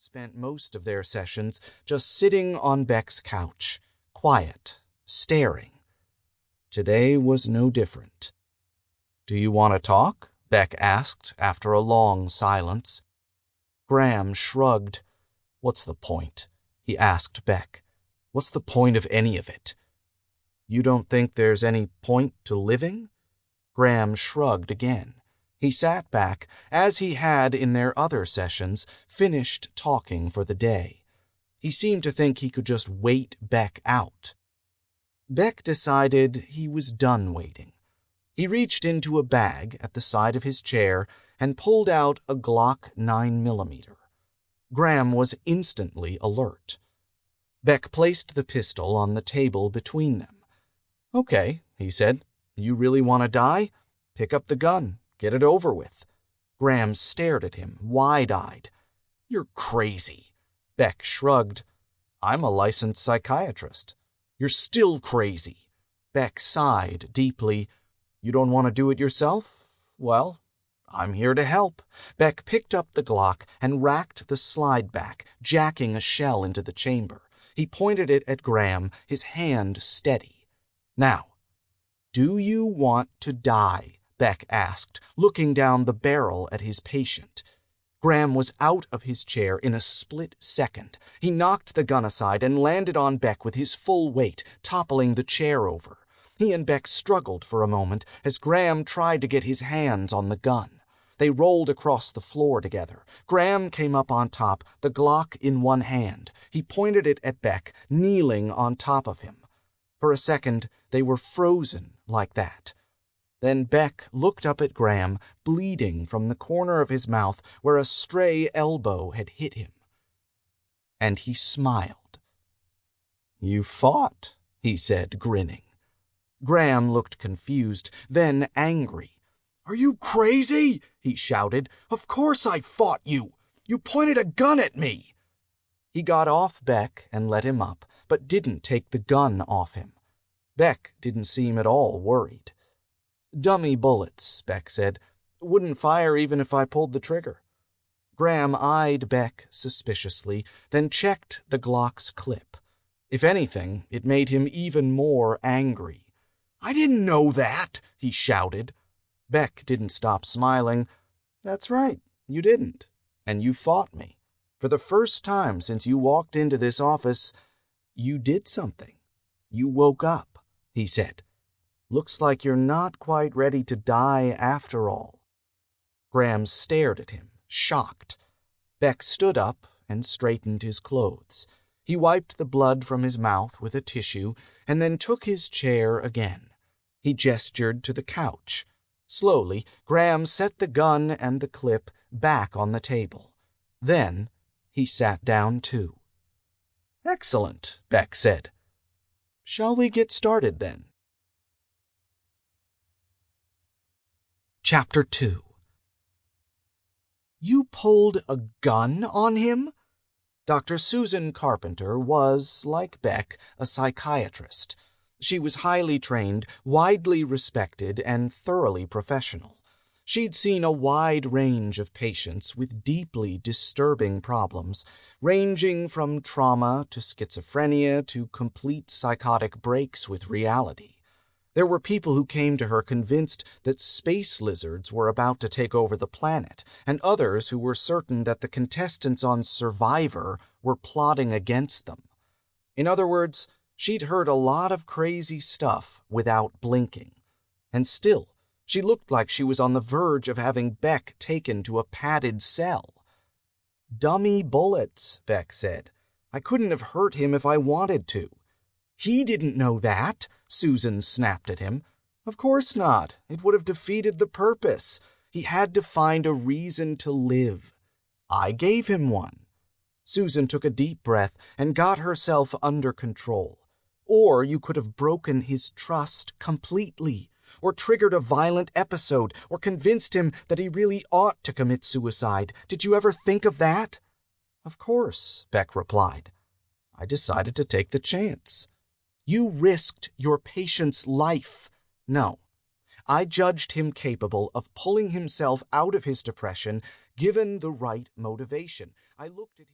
had spent most of their sessions just sitting on Beck's couch, quiet, staring. Today was no different. "Do you want to talk?" Beck asked after a long silence. Graham shrugged. "What's the point?" he asked Beck. "What's the point of any of it?" "You don't think there's any point to living?" Graham shrugged again. He sat back, as he had in their other sessions, finished talking for the day. He seemed to think he could just wait Beck out. Beck decided he was done waiting. He reached into a bag at the side of his chair and pulled out a Glock 9mm. Graham was instantly alert. Beck placed the pistol on the table between them. "Okay," he said. "You really want to die? Pick up the gun. Get it over with." Graham stared at him, wide-eyed. "You're crazy." Beck shrugged. "I'm a licensed psychiatrist." "You're still crazy." Beck sighed deeply. "You don't want to do it yourself? Well, I'm here to help." Beck picked up the Glock and racked the slide back, jacking a shell into the chamber. He pointed it at Graham, his hand steady. "Now, do you want to die?" Beck asked, looking down the barrel at his patient. Graham was out of his chair in a split second. He knocked the gun aside and landed on Beck with his full weight, toppling the chair over. He and Beck struggled for a moment as Graham tried to get his hands on the gun. They rolled across the floor together. Graham came up on top, the Glock in one hand. He pointed it at Beck, kneeling on top of him. For a second, they were frozen like that. Then Beck looked up at Graham, bleeding from the corner of his mouth where a stray elbow had hit him. And he smiled. "You fought," he said, grinning. Graham looked confused, then angry. "Are you crazy?" he shouted. "Of course I fought you. You pointed a gun at me." He got off Beck and let him up, but didn't take the gun off him. Beck didn't seem at all worried. "Dummy bullets," Beck said. "Wouldn't fire even if I pulled the trigger." Graham eyed Beck suspiciously, then checked the Glock's clip. If anything, it made him even more angry. "I didn't know that," he shouted. Beck didn't stop smiling. "That's right, you didn't. And you fought me. For the first time since you walked into this office, you did something. You woke up," he said. "Looks like you're not quite ready to die after all." Graham stared at him, shocked. Beck stood up and straightened his clothes. He wiped the blood from his mouth with a tissue and then took his chair again. He gestured to the couch. Slowly, Graham set the gun and the clip back on the table. Then he sat down too. "Excellent," Beck said. "Shall we get started then?" Chapter 2. "You pulled a gun on him?" Dr. Susan Carpenter was, like Beck, a psychiatrist. She was highly trained, widely respected, and thoroughly professional. She'd seen a wide range of patients with deeply disturbing problems, ranging from trauma to schizophrenia to complete psychotic breaks with reality. There were people who came to her convinced that space lizards were about to take over the planet, and others who were certain that the contestants on Survivor were plotting against them. In other words, she'd heard a lot of crazy stuff without blinking. And still, she looked like she was on the verge of having Beck taken to a padded cell. "Dummy bullets," Beck said. "I couldn't have hurt him if I wanted to." "He didn't know that," Susan snapped at him. "Of course not. It would have defeated the purpose. He had to find a reason to live. I gave him one." Susan took a deep breath and got herself under control. "Or you could have broken his trust completely, or triggered a violent episode, or convinced him that he really ought to commit suicide. Did you ever think of that?" "Of course," Beck replied. "I decided to take the chance." "You risked your patient's life." "No. I judged him capable of pulling himself out of his depression given the right motivation. I looked at him.